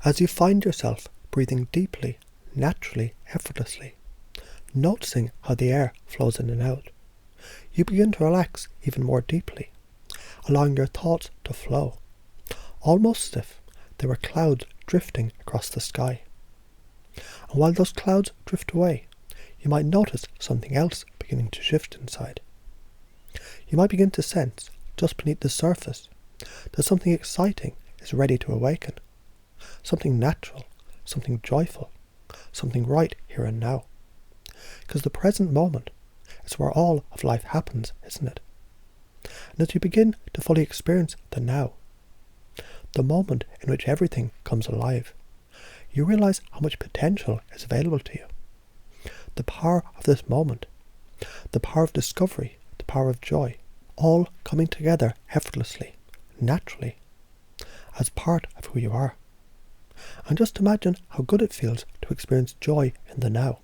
As you find yourself breathing deeply, naturally, effortlessly, noticing how the air flows in and out, you begin to relax even more deeply, allowing your thoughts to flow, almost as if they were clouds drifting across the sky. And while those clouds drift away, you might notice something else beginning to shift inside. You might begin to sense, just beneath the surface, that something exciting is ready to awaken. Something natural, something joyful, something right here and now. Because the present moment is where all of life happens, isn't it? And as you begin to fully experience the now, the moment in which everything comes alive, you realize how much potential is available to you. The power of this moment, the power of discovery, the power of joy, all coming together effortlessly, naturally, as part of who you are. And just imagine how good it feels to experience joy in the now,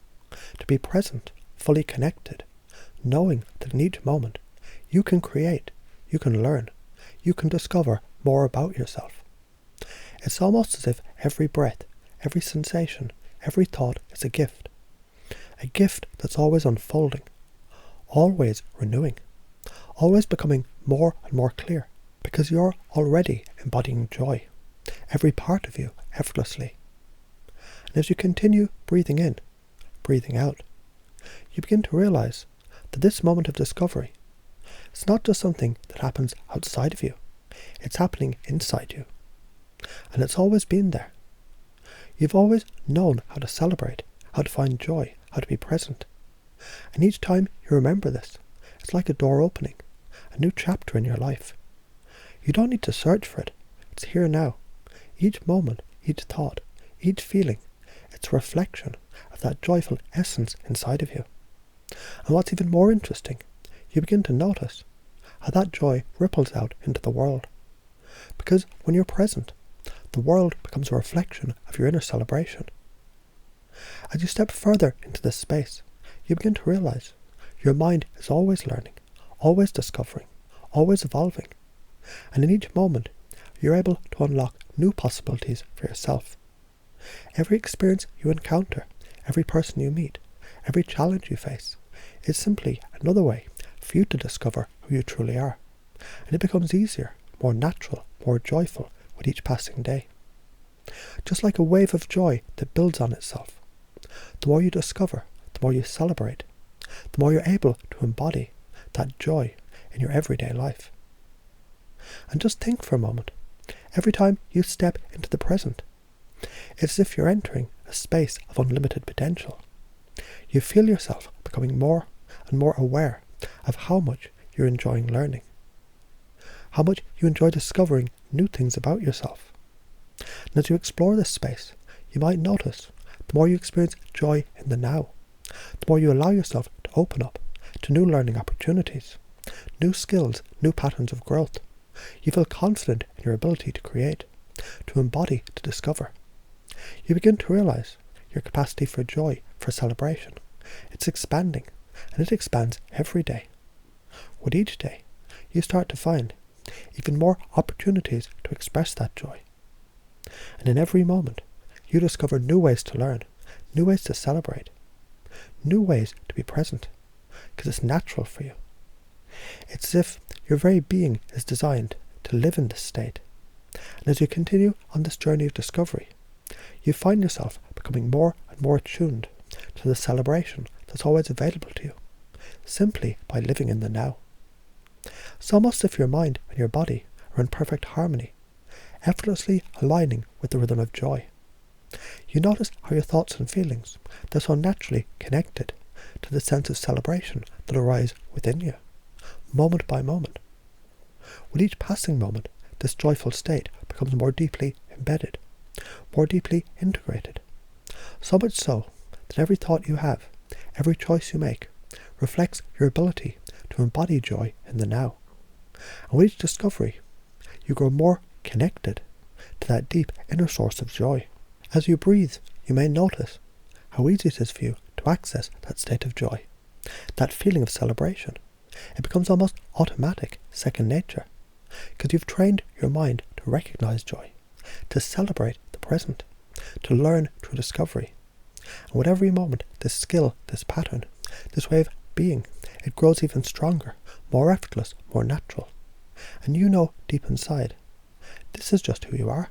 to be present, fully connected, knowing that in each moment you can create, you can learn, you can discover more about yourself. It's almost as if every breath, every sensation, every thought is a gift that's always unfolding, always renewing, always becoming more and more clear, because you're already embodying joy, every part of you, effortlessly. And as you continue breathing in, breathing out, you begin to realize that this moment of discovery, it's not just something that happens outside of you, it's happening inside you. And it's always been there. You've always known how to celebrate, how to find joy, how to be present. And each time you remember this, it's like a door opening, a new chapter in your life. You don't need to search for it. It's here now. Each moment, each thought, each feeling, it's a reflection of that joyful essence inside of you. And what's even more interesting, you begin to notice how that joy ripples out into the world. Because when you're present, the world becomes a reflection of your inner celebration. As you step further into this space, you begin to realize your mind is always learning, always discovering, always evolving. And in each moment, you're able to unlock new possibilities for yourself. Every experience you encounter, every person you meet, every challenge you face, is simply another way for you to discover who you truly are. And it becomes easier, more natural, more joyful with each passing day. Just like a wave of joy that builds on itself. The more you discover, the more you celebrate, the more you're able to embody that joy in your everyday life. And just think for a moment, every time you step into the present, it's as if you're entering a space of unlimited potential. You feel yourself becoming more and more aware of how much you're enjoying learning, how much you enjoy discovering new things about yourself. And as you explore this space, you might notice the more you experience joy in the now, the more you allow yourself to open up to new learning opportunities, new skills, new patterns of growth. You feel confident in your ability to create, to embody, to discover. You begin to realize your capacity for joy, for celebration. It's expanding, and it expands every day. With each day, you start to find even more opportunities to express that joy. And in every moment, you discover new ways to learn, new ways to celebrate, new ways to be present, because it's natural for you. It's as if your very being is designed to live in this state. And as you continue on this journey of discovery, you find yourself becoming more and more attuned to the celebration that's always available to you, simply by living in the now. It's almost as if your mind and your body are in perfect harmony, effortlessly aligning with the rhythm of joy. You notice how your thoughts and feelings, they're so naturally connected to the sense of celebration that arises within you, moment by moment. With each passing moment, this joyful state becomes more deeply embedded, more deeply integrated. So much so that every thought you have, every choice you make, reflects your ability to embody joy in the now. And with each discovery, you grow more connected to that deep inner source of joy. As you breathe, you may notice how easy it is for you to access that state of joy, that feeling of celebration. It becomes almost automatic, second nature, because you've trained your mind to recognize joy, to celebrate the present, to learn through discovery. And with every moment, this skill, this pattern, this way of being, it grows even stronger, more effortless, more natural. And you know deep inside, this is just who you are.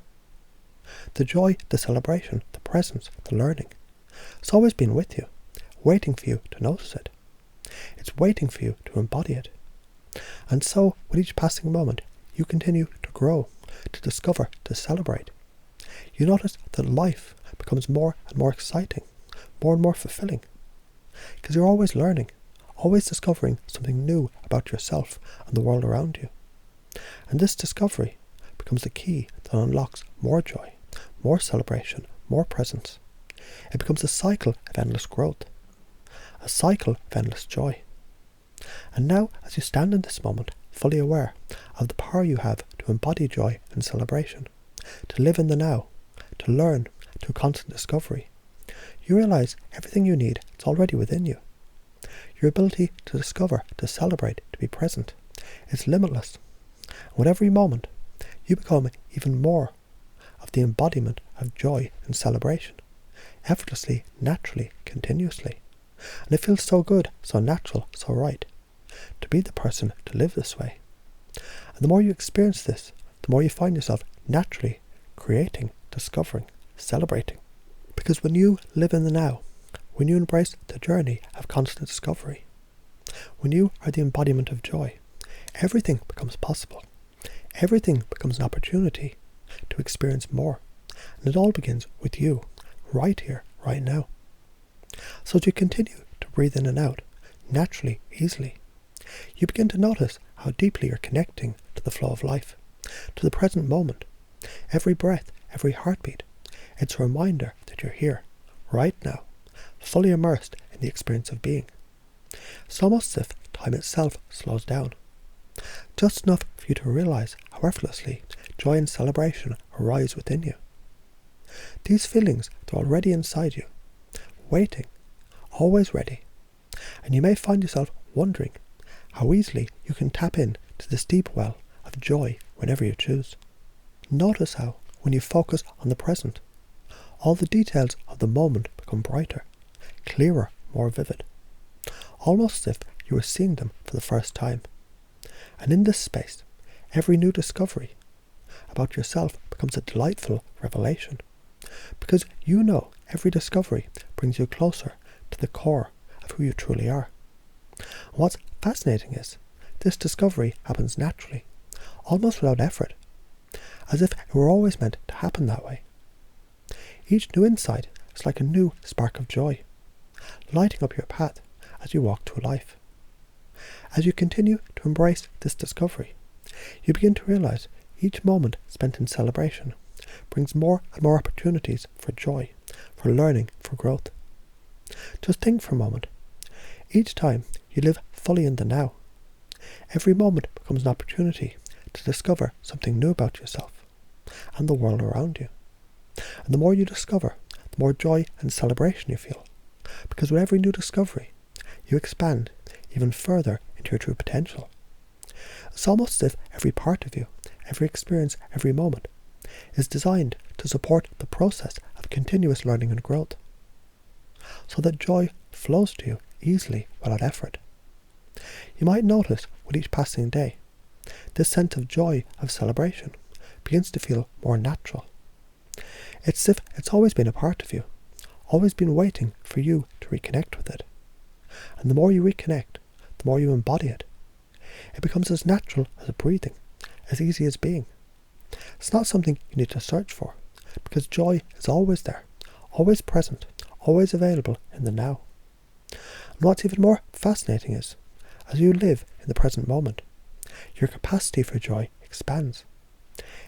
The joy, the celebration, the presence, the learning, it's always been with you, waiting for you to notice it. It's waiting for you to embody it. And so, with each passing moment, you continue to grow, to discover, to celebrate. You notice that life becomes more and more exciting, more and more fulfilling. Because you're always learning, always discovering something new about yourself and the world around you. And this discovery becomes the key that unlocks more joy, more celebration, more presence. It becomes a cycle of endless growth, a cycle of endless joy. And now, as you stand in this moment, fully aware of the power you have to embody joy and celebration, to live in the now, to learn through constant discovery, you realize everything you need is already within you. Your ability to discover, to celebrate, to be present, is limitless. And with every moment, you become even more of the embodiment of joy and celebration, effortlessly, naturally, continuously. And it feels so good, so natural, so right, to be the person to live this way. And the more you experience this, the more you find yourself naturally creating, discovering, celebrating. Because when you live in the now, when you embrace the journey of constant discovery, when you are the embodiment of joy, everything becomes possible. Everything becomes an opportunity to experience more. And it all begins with you, right here, right now. So as you continue to breathe in and out, naturally, easily, you begin to notice how deeply you're connecting to the flow of life, to the present moment. Every breath, every heartbeat, it's a reminder that you're here, right now, fully immersed in the experience of being. It's almost as if time itself slows down, just enough for you to realize how effortlessly joy and celebration arise within you. These feelings are already inside you, waiting, always ready, and you may find yourself wondering how easily you can tap in to this deep well of joy whenever you choose. Notice how, when you focus on the present, all the details of the moment become brighter, clearer, more vivid, almost as if you were seeing them for the first time. And in this space, every new discovery about yourself becomes a delightful revelation, because you know every discovery brings you closer to the core of who you truly are. And what's fascinating is, this discovery happens naturally, almost without effort, as if it were always meant to happen that way. Each new insight is like a new spark of joy, lighting up your path as you walk through life. As you continue to embrace this discovery, you begin to realize each moment spent in celebration brings more and more opportunities for joy, for learning, for growth. Just think for a moment. Each time you live fully in the now, every moment becomes an opportunity to discover something new about yourself and the world around you. And the more you discover, the more joy and celebration you feel, because with every new discovery, you expand even further into your true potential. It's almost as if every part of you, every experience, every moment, is designed to support the process of continuous learning and growth, so that joy flows to you easily without effort. You might notice with each passing day, this sense of joy, of celebration, begins to feel more natural. It's as if it's always been a part of you, always been waiting for you to reconnect with it. And the more you reconnect, the more you embody it. It becomes as natural as breathing, as easy as being. It's not something you need to search for, because joy is always there, always present, always available in the now. And what's even more fascinating is, as you live in the present moment, your capacity for joy expands.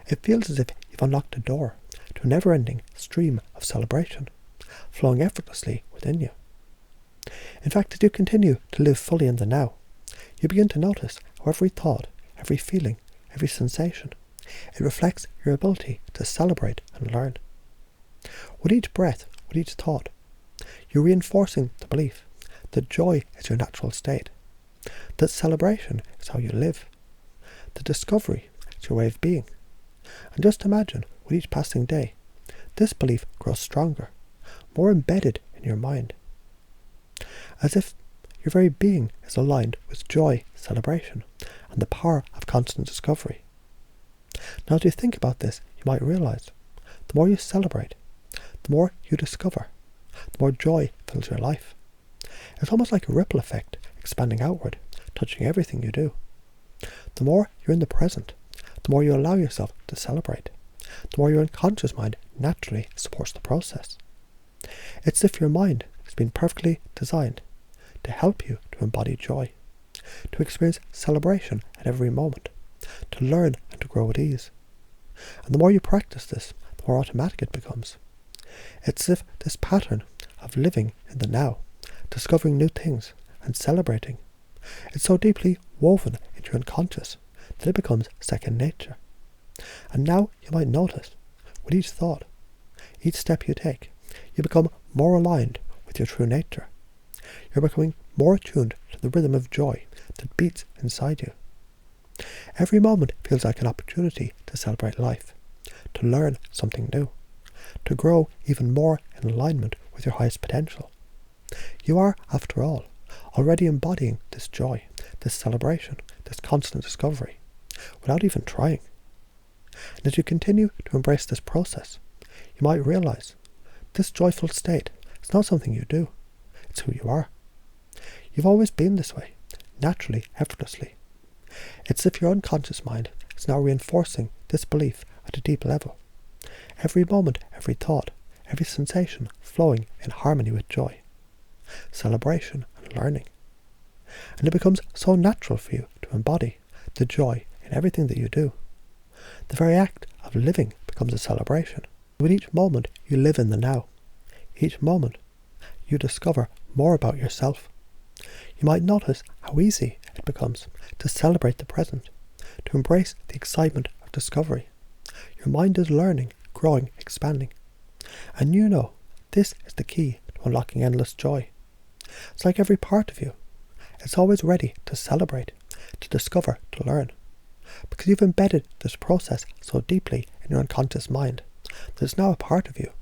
It feels as if you've unlocked a door to a never-ending stream of celebration, flowing effortlessly within you. In fact, as you continue to live fully in the now, you begin to notice how every thought, every feeling, every sensation, it reflects your ability to celebrate and learn. With each breath, with each thought, you're reinforcing the belief that joy is your natural state, that celebration is how you live, that discovery is your way of being. And just imagine with each passing day, this belief grows stronger, more embedded in your mind, as if your very being is aligned with joy, celebration, and the power of constant discovery. Now, as you think about this, you might realize the more you celebrate, the more you discover, the more joy fills your life. It's almost like a ripple effect expanding outward, touching everything you do. The more you're in the present, the more you allow yourself to celebrate, the more your unconscious mind naturally supports the process. It's as if your mind has been perfectly designed to help you to embody joy, to experience celebration at every moment, to learn and to grow with ease. And the more you practice this, the more automatic it becomes. It's as if this pattern of living in the now, discovering new things and celebrating, it's so deeply woven into your unconscious that it becomes second nature. And now you might notice, with each thought, each step you take, you become more aligned with your true nature. You're becoming more attuned to the rhythm of joy that beats inside you. Every moment feels like an opportunity to celebrate life, to learn something new, to grow even more in alignment with your highest potential. You are, after all, already embodying this joy, this celebration, this constant discovery, without even trying. And as you continue to embrace this process, you might realize this joyful state is not something you do, it's who you are. You've always been this way, naturally, effortlessly. It's as if your unconscious mind is now reinforcing this belief at a deep level. Every moment, every thought, every sensation flowing in harmony with joy, celebration and learning. And it becomes so natural for you to embody the joy in everything that you do. The very act of living becomes a celebration. With each moment you live in the now. Each moment you discover more about yourself. You might notice how easy it becomes to celebrate the present, to embrace the excitement of discovery. Your mind is learning, growing, expanding. And you know this is the key to unlocking endless joy. It's like every part of you. It's always ready to celebrate, to discover, to learn. Because you've embedded this process so deeply in your unconscious mind that it's now a part of you,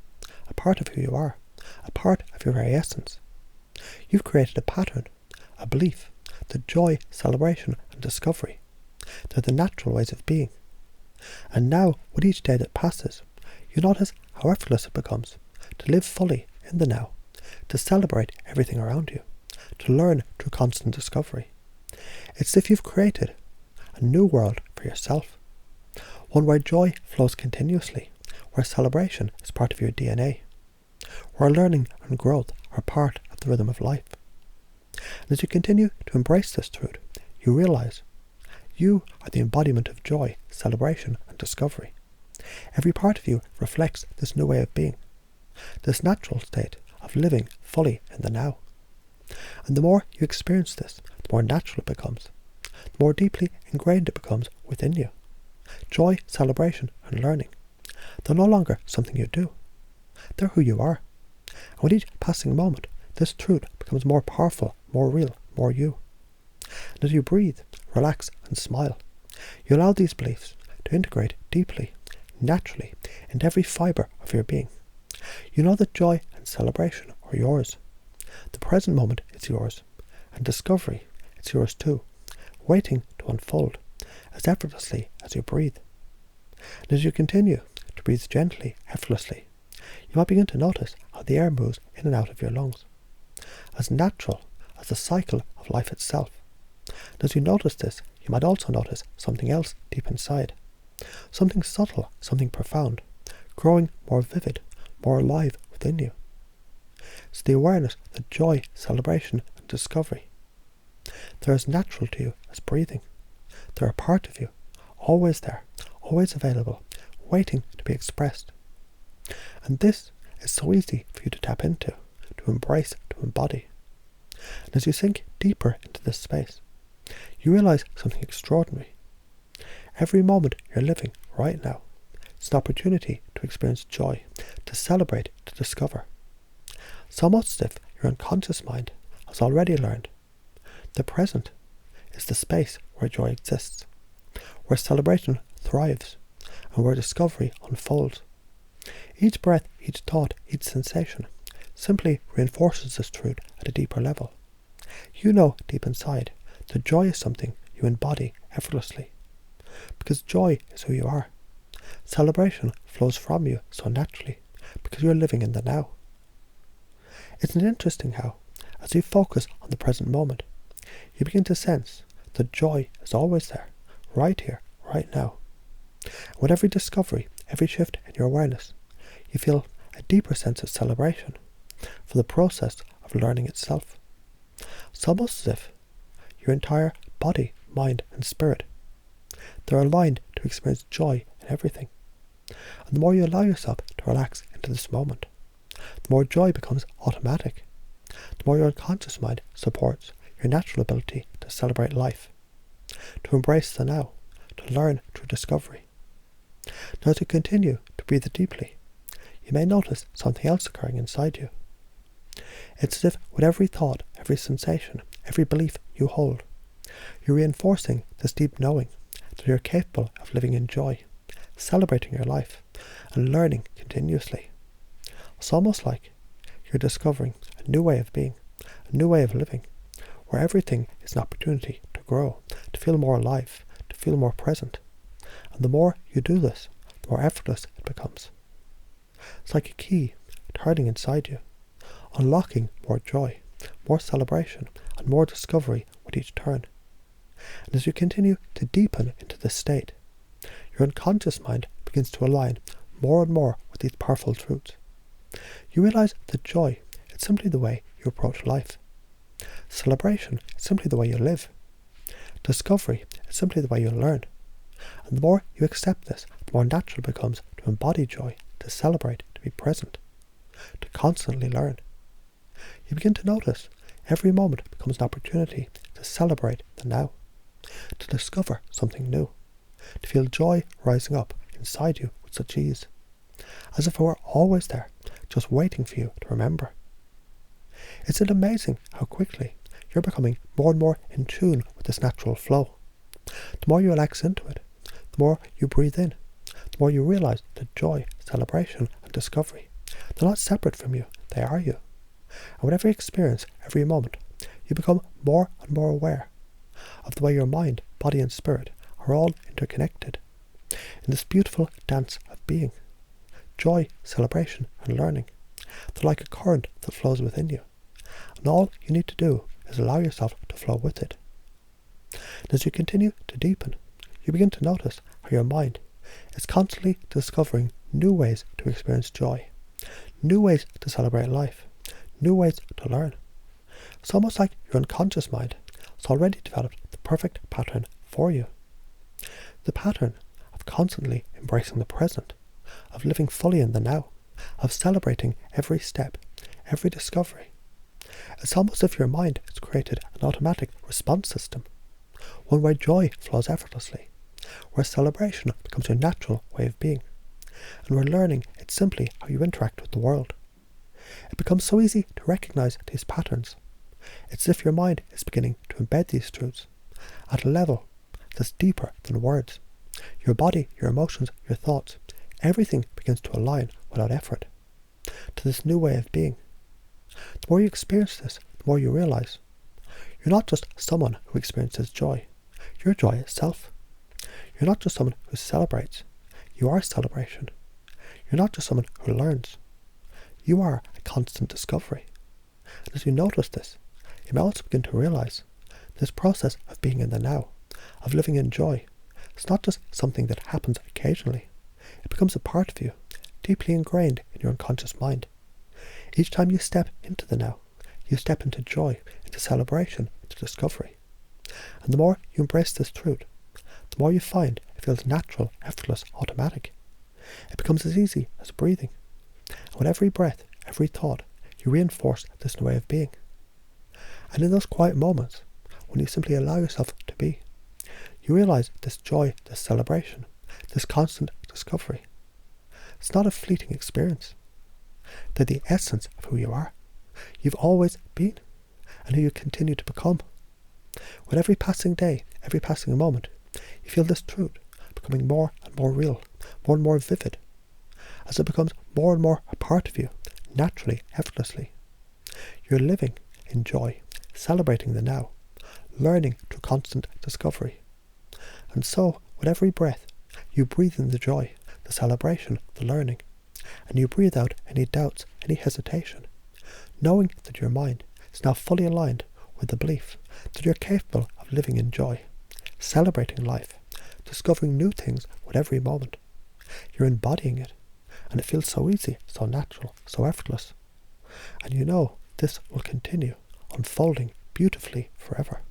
a part of who you are, a part of your very essence. You've created a pattern, a belief, that joy, celebration and discovery, they're the natural ways of being. And now, with each day that passes, you notice how effortless it becomes to live fully in the now, to celebrate everything around you, to learn through constant discovery. It's as if you've created a new world for yourself, one where joy flows continuously, where celebration is part of your DNA, where learning and growth are part of the rhythm of life. And as you continue to embrace this truth, you realize you are the embodiment of joy, celebration and discovery. Every part of you reflects this new way of being, this natural state of living fully in the now. And the more you experience this, the more natural it becomes, the more deeply ingrained it becomes within you. Joy, celebration and learning, they're no longer something you do. They're who you are. And with each passing moment, this truth becomes more powerful, more real, more you. And as you breathe, relax and smile, you allow these beliefs to integrate deeply, naturally, into every fibre of your being. You know that joy and celebration are yours. The present moment is yours, and discovery is yours too, waiting to unfold as effortlessly as you breathe. And as you continue to breathe gently, effortlessly, you might begin to notice how the air moves in and out of your lungs, as natural as the cycle of life itself. And as you notice this, you might also notice something else deep inside, something subtle, something profound, growing more vivid, more alive within you. It's the awareness that joy, celebration and discovery, they're as natural to you as breathing. They're a part of you, always there, always available, waiting to be expressed. And this is so easy for you to tap into, to embrace, to embody. And as you sink deeper into this space, you realize something extraordinary. Every moment you're living right now is an opportunity to experience joy, to celebrate, to discover. So much as if your unconscious mind has already learned, the present is the space where joy exists, where celebration thrives, and where discovery unfolds. Each breath, each thought, each sensation simply reinforces this truth at a deeper level. You know deep inside that joy is something you embody effortlessly, because joy is who you are. Celebration flows from you so naturally because you're living in the now. Isn't it interesting how, as you focus on the present moment, you begin to sense that joy is always there, right here, right now. And with every discovery, every shift in your awareness, you feel a deeper sense of celebration for the process of learning itself. It's almost as if your entire body, mind and spirit, they're aligned to experience joy in everything. And the more you allow yourself to relax into this moment, the more joy becomes automatic. The more your unconscious mind supports your natural ability to celebrate life, to embrace the now, to learn through discovery. Now, as you continue to breathe deeply, you may notice something else occurring inside you. It's as if with every thought, every sensation, every belief you hold, you're reinforcing this deep knowing that you're capable of living in joy, celebrating your life, and learning continuously. It's almost like you're discovering a new way of being, a new way of living, where everything is an opportunity to grow, to feel more alive, to feel more present. And the more you do this, the more effortless it becomes. It's like a key turning inside you, unlocking more joy, more celebration, and more discovery with each turn. And as you continue to deepen into this state, your unconscious mind begins to align more and more with these powerful truths. You realize that joy is simply the way you approach life. Celebration is simply the way you live. Discovery is simply the way you learn. And the more you accept this, the more natural it becomes to embody joy, to celebrate, to be present, to constantly learn. You begin to notice every moment becomes an opportunity to celebrate the now, to discover something new, to feel joy rising up inside you with such ease, as if it were always there, just waiting for you to remember. Isn't it amazing how quickly you're becoming more and more in tune with this natural flow? The more you relax into it, the more you breathe in, the more you realize that joy, celebration and discovery, they're not separate from you, they are you. And with every experience, every moment, you become more and more aware of the way your mind, body and spirit are all interconnected in this beautiful dance of being. Joy, celebration and learning, they're like a current that flows within you. And all you need to do is allow yourself to flow with it. And as you continue to deepen, you begin to notice how your mind is constantly discovering new ways to experience joy, new ways to celebrate life, new ways to learn. It's almost like your unconscious mind has already developed the perfect pattern for you. The pattern of constantly embracing the present, of living fully in the now, of celebrating every step, every discovery. It's almost as if your mind has created an automatic response system, one where joy flows effortlessly, where celebration becomes your natural way of being, and where learning is simply how you interact with the world. It becomes so easy to recognize these patterns. It's as if your mind is beginning to embed these truths at a level that's deeper than words. Your body, your emotions, your thoughts, everything begins to align without effort to this new way of being. The more you experience this, the more you realize you're not just someone who experiences joy. You're joy itself. You're not just someone who celebrates. You are celebration. You're not just someone who learns. You are a constant discovery. And as you notice this, you may also begin to realize this process of being in the now, of living in joy, is not just something that happens occasionally. It becomes a part of you, deeply ingrained in your unconscious mind. Each time you step into the now, you step into joy, into celebration, into discovery. And the more you embrace this truth, the more you find it feels natural, effortless, automatic. It becomes as easy as breathing. And with every breath, every thought, you reinforce this new way of being. And in those quiet moments, when you simply allow yourself to be, you realize this joy, this celebration, this constant discovery. It's not a fleeting experience. They're the essence of who you are. You've always been, and who you continue to become. With every passing day, every passing moment, you feel this truth becoming more and more real, more and more vivid, as it becomes more and more a part of you, naturally, effortlessly. You're living in joy, celebrating the now, learning through constant discovery. And so, with every breath, you breathe in the joy, the celebration, the learning, and you breathe out any doubts, any hesitation, knowing that your mind is now fully aligned with the belief that you're capable of living in joy, celebrating life, discovering new things with every moment. You're embodying it, and it feels so easy, so natural, so effortless. And you know this will continue, unfolding beautifully forever.